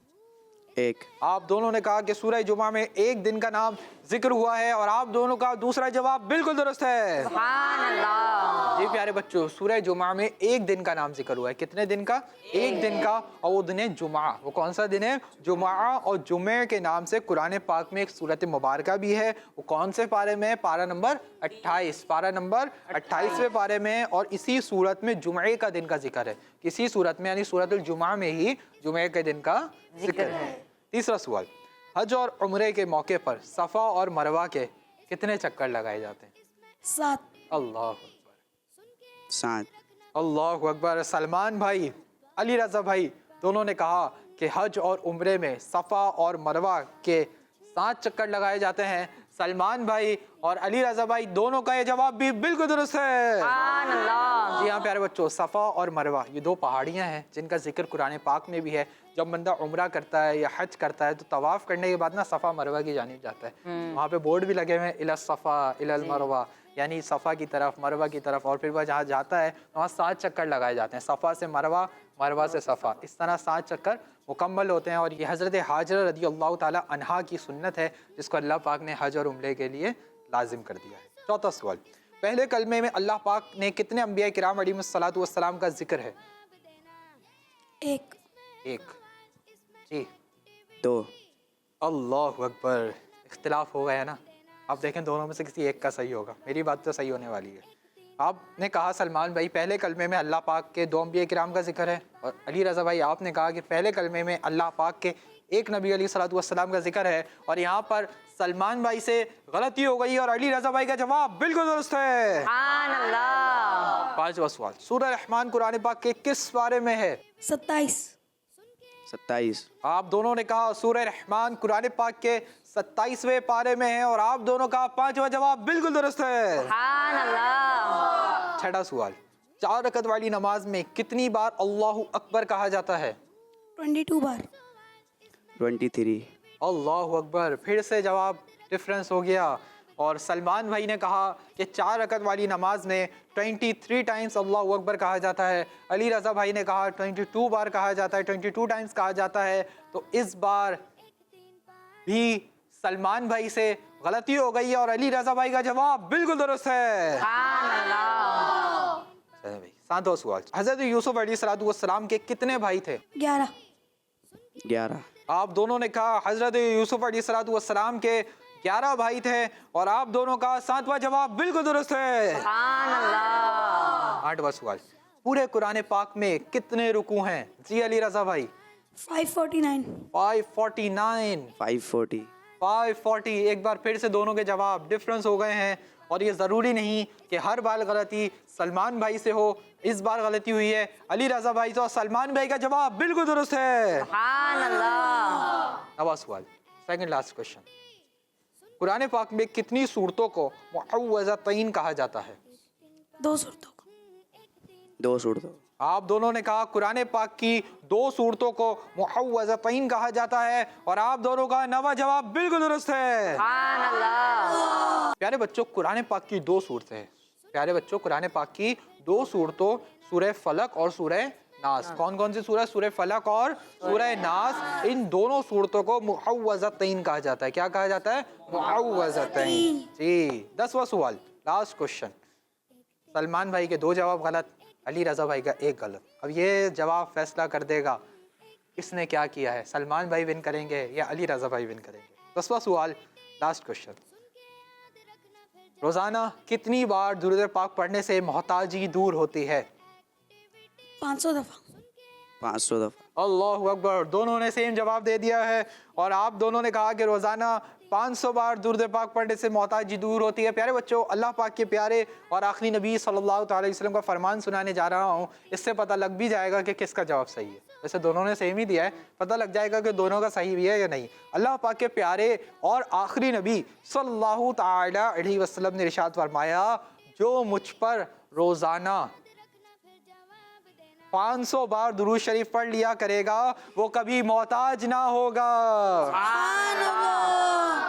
आप दोनों ने कहा कि सूरह जुमा में एक दिन का नाम जिक्र हुआ है और आप दोनों का दूसरा जवाब बिल्कुल दुरुस्त है। सुभान अल्लाह। जी प्यारे बच्चों, सूरह जुमा में एक दिन का नाम जिक्र हुआ है। कितने दिन का? एक दिन का। और वो दिन है जुमा। वो कौन सा दिन है? जुमा। और जुमे के नाम से कुरान पाक में एक सूरत मुबारका भी है। वो कौन से पारे में? पारा नंबर 28। पारा नंबर 28वें पारे में। और इसी सूरत में जुमे का दिन का जिक्र है। किसी सूरत में, यानी सूरतुल जुमा में ही जुमे के दिन का जिक्र है। तीसरा सवाल, हज और उम्रे के मौके पर सफ़ा और मरवा के कितने चक्कर लगाए जाते हैं? 7। अल्लाह अकबर। 7। अल्लाह अकबर। सलमान भाई, अली रज़ा भाई दोनों ने कहा कि हज और उम्रे में सफ़ा और मरवा के 7 चक्कर लगाए जाते हैं। सलमान भाई और अली रज़ा भाई दोनों का ये जवाब भी बिल्कुल दुरुस्त है। सुभान अल्लाह। जी हाँ प्यारे बच्चों, सफ़ा और मरवा ये 2 पहाड़ियाँ हैं जिनका जिक्र कुरान पाक में भी है। जब बंदा उम्रा करता है या हज करता है तो तवाफ़ करने के बाद ना सफ़ा मरवा की जानिब जाता है। वहाँ पे बोर्ड भी लगे हुए हैं, इला सफ़ा इलल मरवा, यानी सफ़ा की तरफ, मरवा की तरफ। और फिर वह जहाँ जाता है वहाँ 7 चक्कर लगाए जाते हैं, सफ़ा से मरवा, मरवा से सफ़ा, इस तरह 7 चक्कर मुकम्मल होते हैं। और ये हज़रत हाजरा रज़ी अल्लाह ताला अन्हा की सुन्नत है जिसको अल्लाह पाक ने हज और उम्रे के लिए लाजिम कर दिया है। चौथा सवाल, पहले कलमे में अल्लाह पाक ने कितने अंबिया किराम अलैहिमुस्सलातु वस्सलाम का जिक्र है? 1। जी 2 अल्लाह अकबर। इख्तिलाफ हो गया ना, आप देखें दोनों में से किसी एक का सही होगा। मेरी बात तो सही होने वाली है। आपने कहा सलमान भाई पहले कलमे में अल्लाह पाक के 2 अंबिया किराम का जिक्र है, और अली रज़ा भाई आपने कहा कि पहले कलमे में अल्लाह पाक के एक नबी अलैहिस्सलातु वस्सलाम का जिक्र है, और यहाँ पर सलमान भाई से गलती हो गई और अली रज़ा भाई का जवाब बिल्कुल दुरुस्त है। सुभान अल्लाह। 5वां सवाल, सूरह रहमान कुरान पाक के किस बारे में है? 27 27 आप दोनों ने कहा सूरह रहमान कुरान पाक के 27वें पारे में है, और आप दोनों का 5वां जवाब बिल्कुल दुरुस्त है। सुभान अल्लाह। 6वां सवाल, 4 रकत वाली नमाज में कितनी बार अल्लाहु अकबर कहा जाता है? 22 बार 23 अल्लाहु अकबर। फिर से जवाब डिफरेंस हो गया, और सलमान भाई ने कहा कि 4 रकत वाली नमाज में 23 टाइम्स अल्लाहु अकबर कहा जाता है। अली रज़ा भाई ने कहा 22 बार कहा जाता है, 22 टाइम्स कहा जाता है। तो इस बार भी सलमान भाई से गलती हो गई और अली रज़ा भाई का जवाब बिल्कुल दुरुस्त है। सुभान अल्लाह। चलो भाई, 7वां सवाल, हज़रत यूसुफ अलैहिस्सलाम के कितने भाई थे? 11 11 आप दोनों ने कहा हज़रत यूसुफ अलैहिस्सलाम के 11 भाई थे, और आप दोनों का 7वां जवाब बिल्कुल दुरुस्त है। सुभान अल्लाह। 8वां सवाल, पूरे कुरान पाक में कितने रुकू हैं? जी अली रज़ा भाई। 549 549 540 540। एक बार फिर से दोनों के जवाब डिफरेंस हो गए हैं, और ये ज़रूरी नहीं कि हर बार गलती सलमान भाई से हो। इस बार गलती हुई है अली रज़ा भाई से, और सलमान भाई का जवाब बिल्कुल दुरुस्त है। सुभान अल्लाह। 9वां सवाल, सेकंड लास्ट क्वेश्चन, कुरान पाक में कितनी सूरतों को मुअव्वज़तैन कहा जाता है? 2 सूरतों को 2 सूरतों आप दोनों ने कहा कुरान पाक की 2 सूरतों को मुअव्वज़तैन कहा जाता है, और आप दोनों का 9वां जवाब बिल्कुल दुरुस्त है। सुभान अल्लाह। प्यारे बच्चों, कुरान पाक की 2 सूरतें हैं। प्यारे बच्चों, कुरान पाक की 2 सूरतों, सूरह फलक और सूरह नास। कौन कौन सी सूरह? सूरह फलक और सूरह नास। इन दोनों सूरतों को मुअव्वज़तैन कहा जाता है। क्या कहा जाता है? मुअव्वज़तैन। जी। 10वां सवाल, लास्ट क्वेश्चन, सलमान भाई के 2 जवाब गलत, अली रज़ा भाई का 1 गलत। अब ये जवाब फैसला कर देगा इसने क्या किया है, सलमान भाई विन करेंगे या अली रज़ा भाई विन करेंगे। 10वां सवाल, लास्ट क्वेश्चन, रोज़ाना कितनी बार दुरूद पाक पढ़ने से मोहताजी दूर होती है? 500 दफ़ा 500 दफ़ा अल्लाहु अकबर। दोनों ने सेम जवाब दे दिया है, और आप दोनों ने कहा कि रोज़ाना 500 बार दुरूद पाक पढ़ने से मोहताजी दूर होती है। प्यारे बच्चों, अल्लाह पाक के प्यारे और आखिरी नबी सल्लल्लाहु अलैहि वसल्लम का फरमान सुनाने जा रहा हूँ। इससे पता लग भी जाएगा कि किसका जवाब सही है। वैसे दोनों ने सेम ही दिया है, पता लग जाएगा कि दोनों का सही भी है या नहीं। अल्लाह पाक के प्यारे और आखिरी नबी सल्लल्लाहु ताला अलैहि वसल्लम ने इरशाद फरमाया, जो मुझ पर रोज़ाना 500 बार दुरूद शरीफ पढ़ लिया करेगा वो कभी मोहताज ना होगा।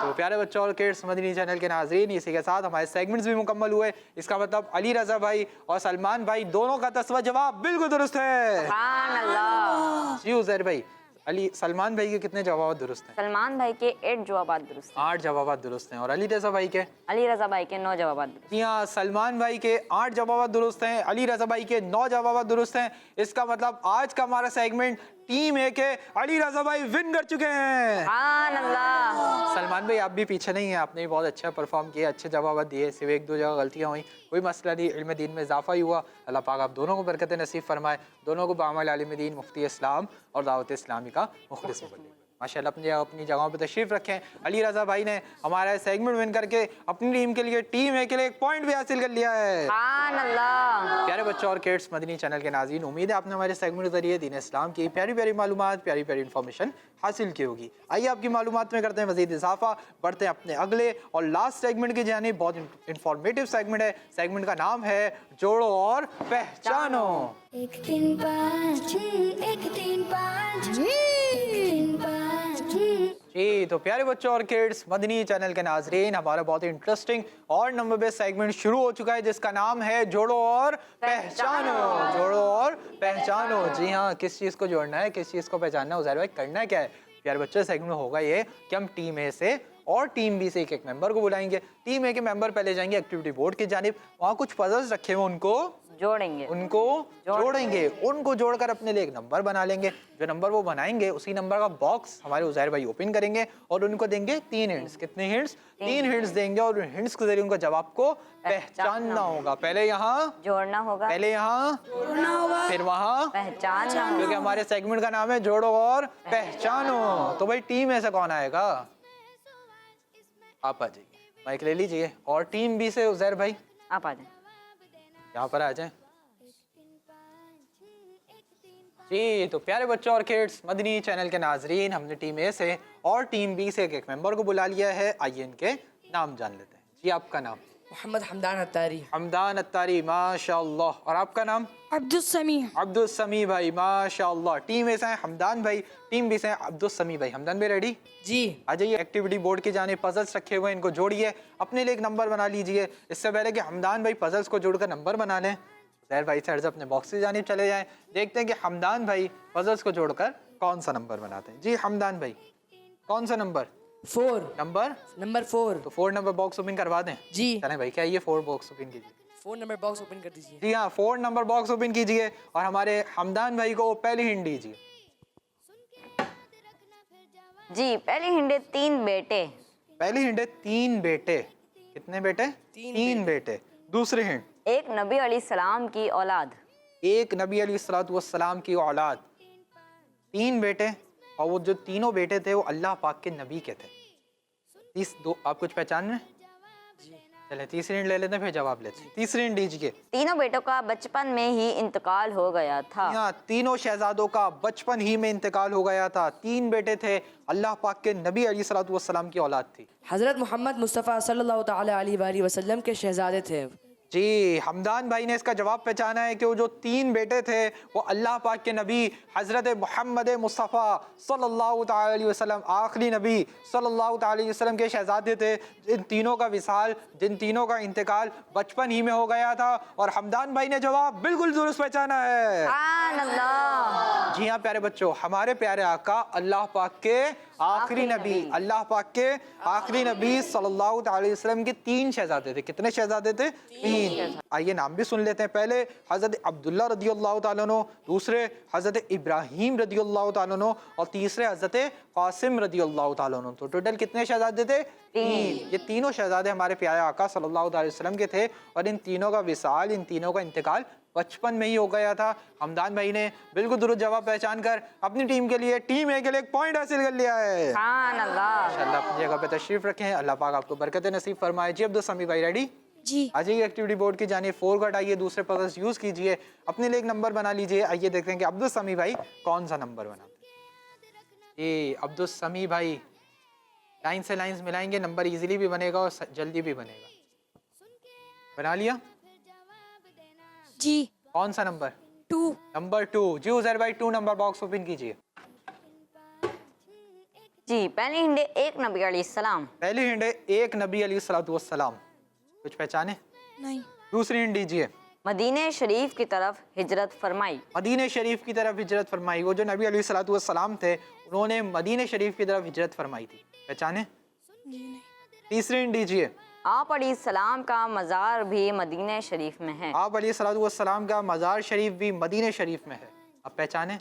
तो प्यारे बच्चों और किड्स मदनी चैनल के नाज़रीन, इसी के साथ हमारे सेगमेंट्स भी मुकम्मल हुए। इसका मतलब अली रज़ा भाई और सलमान भाई दोनों का 10वां जवाब बिल्कुल दुरुस्त है। सुभान अल्लाह। जी उज़ैर भाई, अली सलमान भाई के कितने जवाब दुरुस्त हैं? सलमान भाई के 8 जवाब दुरुस्त हैं। 8 जवाब दुरुस्त हैं। और अली रज़ा भाई के? अली रज़ा भाई के 9 जवाब दुरुस्त। जी हाँ, सलमान भाई के 8 जवाब दुरुस्त हैं, अली रज़ा भाई के 9 जवाब दुरुस्त हैं। इसका मतलब आज का हमारा सेगमेंट टीम ए के अली रज़ा भाई विन कर चुके हैं। सुभान अल्लाह। सलमान भाई आप भी पीछे नहीं हैं, आपने भी बहुत अच्छा परफॉर्म किया, अच्छे जवाब दिए, सिर्फ 1-2 जगह गलतियाँ हुई, कोई मसला नहीं, इल्म दीन में इजाफा ही हुआ। अल्लाह पाक आप दोनों को बरकत नसीब फरमाए, दोनों को बामल आलिम दीन, मुफ्ती इस्लाम और दावत इस्लामी का मुखलिस बने। माशाल्लाह अपनी जगहों पर तशरीफ़ रखें। अली रज़ा भाई ने हमारा सेगमेंट विन करके अपनी टीम के लिए, टीम ए के लिए 1 पॉइंट भी हासिल कर लिया है। सुभान अल्लाह। प्यारे बच्चों और किड्स मदनी चैनल के नाज़रीन, उम्मीद है आपने हमारे सेगमेंट के जरिए दीन इस्लाम की प्यारी प्यारी मालूमात, प्यारी प्यारी इन्फॉर्मेशन हासिल की होगी। आइए आपकी मालूमात में करते हैं मज़ीद इजाफा, बढ़ते हैं अपने अगले और लास्ट सेगमेंट की जानिब। बहुत इंफॉर्मेटिव सेगमेंट है, सेगमेंट का नाम है जोड़ो और पहचानो। 1 3 5 6 1 3 5 3 5 जी तो प्यारे बच्चों और किड्स मदनी चैनल के नाजरीन, हमारा बहुत ही इंटरेस्टिंग और नंबर बेस्ड सेगमेंट शुरू हो चुका है जिसका नाम है जोड़ो और पहचानो। जोड़ो और पहचानो। जी हाँ, किस चीज़ को जोड़ना है, किस चीज़ को पहचानना है, उज़ैर भाई करना क्या है? प्यारे बच्चों, सेगमेंट होगा ये कि हम टीम ए से और टीम बी से एक मेंबर को बुलाएंगे। टीम ए के मेंबर पहले जाएंगे एक्टिविटी बोर्ड की जानिब, वहाँ कुछ पजल्स रखे हुए उनको जोड़ेंगे। उनको जोड़ेंगे, उनको जोड़कर अपने लिए एक नंबर बना लेंगे। जो नंबर वो बनाएंगे उसी नंबर का बॉक्स हमारे उज़ैर भाई ओपन करेंगे और उनको देंगे 3 हिंट्स। कितने हिंट्स? 3 हिंट्स देंगे और उन हिंट्स के जरिए उनको जवाब को पहचानना होगा। पहले यहाँ जोड़ना होगा, पहले यहाँ फिर वहाँ, पहचानना होगा। क्योंकि हमारे सेगमेंट का नाम है जोड़ो और पहचानो। तो भाई टीम में से कौन आएगा? आप आ जाइए, माइक ले लीजिए। और टीम बी से उज़ैर भाई आप आ जाएं। यहाँ पर आ जाएं जी। तो प्यारे बच्चों और किड्स, मदनी चैनल के नाजरीन, हमने टीम ए से और टीम बी से एक मेंबर को बुला लिया है। आइए इनके नाम जान लेते हैं। जी आपका नाम? मोहम्मद हमदान अत्तारी। हमदान अत्तारी, माशाअल्लाह। और आपका नाम? अब्दुल समी। अब्दुल समी भाई, माशाअल्लाह। टीम ए से हैं हमदान भाई, टीम बी से हैं अब्दुल समी भाई। हमदान भाई रेडी? जी। आ जाइए। एक्टिविटी बोर्ड की जाने पजल्स रखे हुए हैं, इनको जोड़िए, अपने लिए एक नंबर बना लीजिए। इससे पहले कि हमदान भाई पजल्स को जोड़कर नंबर बना लें, ज़ैर भाई साइड से अपने बॉक्स की जानिब चले जाएं। देखते हैं कि हमदान भाई पजल्स को जोड़कर कौन सा नंबर बनाते हैं। जी हमदान भाई, कौन सा नंबर? 4। नंबर 4। तो 4 नंबर बॉक्स ओपन करवा दें। जी। चलें भाई, क्या ये 4 बॉक्स ओपन कीजिए। 4 नंबर बॉक्स ओपन कर दीजिए। जी हाँ, 4 नंबर बॉक्स ओपन कीजिए और हमारे हमदान भाई को पहली हिंट दीजिए। जी पहली हिंडे 3 बेटे। पहली हिंट है 3 बेटे। कितने बेटे? 3 बेटे। दूसरी हिंट? एक नबी अलैहिस्सलाम की औलाद। एक नबी अलैहिस्सलाम की औलाद। 3 बेटे और वो जो तीनों बेटे थे वो अल्लाह पाक के नबी के थे। आप कुछ पहचान रहे हैं? चले तीसरी हिंट ले लेते हैं, फिर जवाब लेते हैं। तीसरी हिंट दीजिए। तीनों बेटों का बचपन में ही इंतकाल हो गया था। यहाँ तीनों शहजादों का बचपन ही में इंतकाल हो गया था। 3 बेटे थे, अल्लाह पाक के नबी अलैहिस्सलाम की औलाद थी। हज़रत मोहम्मद मुस्तफ़ा सल्लल्लाहु ताला अलैहि वसल्लम के शहजादे थे। जी हमदान भाई ने इसका जवाब पहचाना है कि वो जो 3 बेटे थे वो अल्लाह पाक के नबी हज़रत मोहम्मद मुस्तफ़ा सल्लल्लाहु ताला अलैहि वसल्लम, आखिरी नबी सल्लल्लाहु ताला अलैहि वसल्लम के शहजादे थे। जिन तीनों का विसाल, जिन तीनों का इंतकाल बचपन ही में हो गया था। और हमदान भाई ने जवाब बिल्कुल दुरुस्त पहचाना है। सुभान अल्लाह। जी हाँ प्यारे बच्चों, हमारे प्यारे आका अल्लाह पाक के आखिरी नबी, अल्लाह पाक के आखिरी नबी सल्लल्लाहु अलैहि वसल्लम के 3 शहजादे थे। कितने शहजादे थे? 3। आइए नाम भी सुन लेते हैं। पहले हज़रत अब्दुल्ला रदियल्लाहु ताला अन्हु, दूसरे हज़रत इब्राहीम रदियल्लाहु ताला अन्हु और तीसरे हज़रत क़ासिम रदियल्लाहु ताला अन्हु। तो टोटल कितने शहजादे थे? 3। ये तीनों शहजादे हमारे प्यारे आका सल्लल्लाहु अलैहि वसल्लम के थे और इन तीनों का विसाल, इन तीनों का इंतकाल बचपन में ही हो गया था। हमदान भाई ने बिल्कुल दुरुस्त जवाब पहचान कर अपनी टीम के लिए, टीम ए के लिए 1 पॉइंट हासिल कर लिया है। सुभान अल्लाह। माशाअल्लाह, अपनी जगह पे तशरीफ रखें। अल्लाह पाक आपको बरकत नसीब फरमाए। जी अब्दुल समी भाई रेडी? जी। आ जाइए एक्टिविटी बोर्ड की जानिए। 4 का हटाइए, दूसरे पजल्स यूज कीजिए, अपने लिए एक नंबर बना लीजिए। आइए देखते हैं कि अब्दुल समी भाई कौन सा नंबर बनाते हैं। ये अब्दुल समी भाई लाइन से लाइंस मिलाएंगे, नंबर इजीली भी बनेगा और जल्दी भी बनेगा। बना लिया? जी। कौन सा नंबर? 2। नंबर 2। जी उज़ैर भाई 2 नंबर बॉक्स ओपन कीजिए। जी पहली हिंडे एक नबी अलैहिस्सलाम। पहली हिंट है एक नबी अलैहिस्सलाम। कुछ पहचाने? नहीं। दूसरी हिंट दीजिए। मदीने शरीफ की तरफ हिजरत फरमाई। मदीने शरीफ की तरफ हिजरत फरमाई। वो जो नबी अलैहिस्सलाम थे उन्होंने मदीने शरीफ की तरफ हिजरत फरमाई थी। पहचाने? जी नहीं। तीसरी हिंट दीजिए। आप अलैहिस्सलाम का मज़ार भी मदीने शरीफ में है। आप अलैहिस्सलाम का मज़ार शरीफ भी मदीने शरीफ में है। अब पहचाने?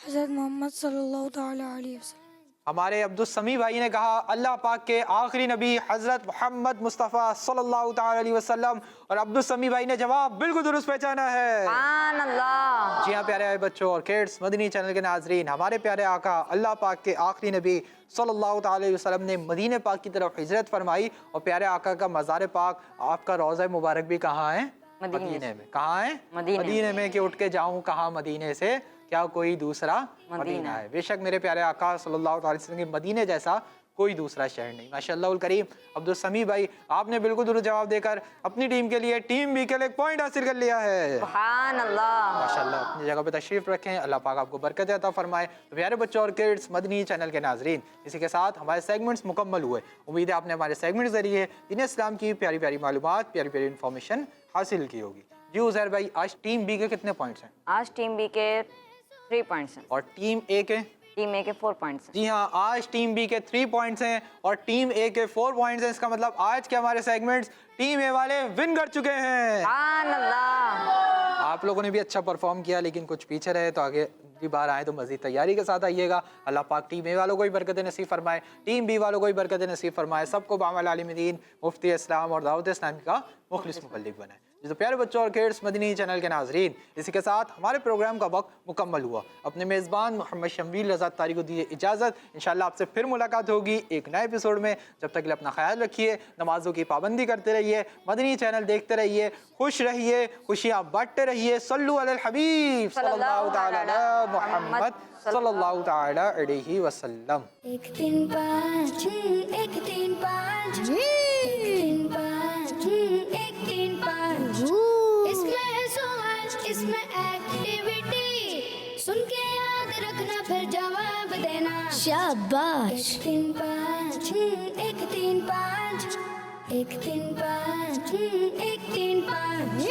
हज़रत मोहम्मद सल्लल्लाहु ताला अलैहि वसल्लम। हमारे अब्दुल समी भाई ने कहा अल्लाह पाक के आखिरी नबी हज़रत मोहम्मद मुस्तफ़ा सल्लल्लाहु ताला अलैहि वसल्लम। और अब्दुल समी भाई ने जवाब बिल्कुल दुरुस्त पहचाना है। सुभान अल्लाह। जी हाँ प्यारे आए बच्चों और किड्स, मदनी चैनल के नाजरीन, हमारे प्यारे आका अल्लाह पाक के आखिरी नबी सल्लल्लाहु ताला अलैहि वसल्लम ने मदीने पाक की तरफ हिजरत फरमाई। और प्यारे आका का मज़ार पाक, आपका रोज़ा मुबारक भी कहाँ है? मदीने में। कहाँ है? मदीने में। कि उठ के जाऊँ कहाँ मदीने से, क्या कोई दूसरा मदीना है? बेशक मेरे प्यारे आका सल्लल्लाहु अलैहि वसल्लम के मदीने जैसा कोई दूसरा शहर नहीं। माशाअल्लाह करीम। अब्दुल समी भाई आपने बिल्कुल दुरुस्त जवाब देकर अपनी टीम के लिए, टीम बी के लिए 1 पॉइंट हासिल कर लिया है। सुभान अल्लाह। माशाअल्लाह, अपनी जगह पे तशरीफ रखें। अल्लाह पाक आपको बरकत अता फरमाए। तो प्यारे बच्चों और किड्स, मदनी चैनल के नाजरीन, इसी के साथ हमारे सेगमेंट्स मुकम्मल हुए। उम्मीद है आपने हमारे सेगमेंट के जरिए दीन इस्लाम की प्यारी प्यारी मालूमात, प्यारी प्यारी इन्फॉर्मेशन हासिल की होगी। जी उज़ैर भाई, आज टीम बी के कितने पॉइंट्स हैं? आज टीम बी के 3 पॉइंट्स हैं और टीम ए के टीम ए के 4 पॉइंट्स हैं। जी हाँ, आज टीम बी के 3 पॉइंट्स हैं और टीम ए के 4 पॉइंट्स हैं। इसका मतलब आज के हमारे सेगमेंट्स टीम ए वाले विन कर चुके हैं। सुभान अल्लाह। आप लोगों ने भी अच्छा परफॉर्म किया, लेकिन कुछ पीछे रहे, तो आगे की बार आए तो मज़ीद तैयारी के साथ आइएगा। अल्लाह पाक टीम ए वालों को भी बरकत नसीब फरमाए, टीम बी वालों को भी बरकत नसीब फरमाए, सबको बामल आलिमीन मुफ्ती इस्लाम और दावत इस्लाम का मुखलिस मुबल्लिग बनाए। तो प्यारे बच्चों और किड्स मदनी चैनल के नाजरीन, इसी के साथ हमारे प्रोग्राम का वक्त मुकम्मल हुआ। अपने मेज़बान मोहम्मद शम्वील रज़ा तारी को दिए इजाज़त। इंशाल्लाह आपसे फिर मुलाकात होगी एक नए एपिसोड में। जब तक के लिए अपना ख्याल रखिए, नमाज़ों की पाबंदी करते रहिए, मदनी चैनल देखते रहिए, खुश रहिए, खुशियाँ बांटते रहिए। सल्लु अलल हबीब सल्लल्लाहु तआला अला मुहम्मद सल्लल्लाहु तआला अलैहि वसल्लम। 1 3 5 1 3 5 1 3 5 1 3 5 इसमें है सवाल, इसमें एक्टिविटी, सुन के याद रखना फिर जवाब देना। शाबाश। 1 3 5 1 3 5 1 3 5 1 3 5।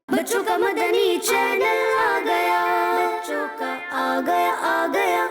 बच्चों का मदनी चैनल आ गया, बच्चों का आ गया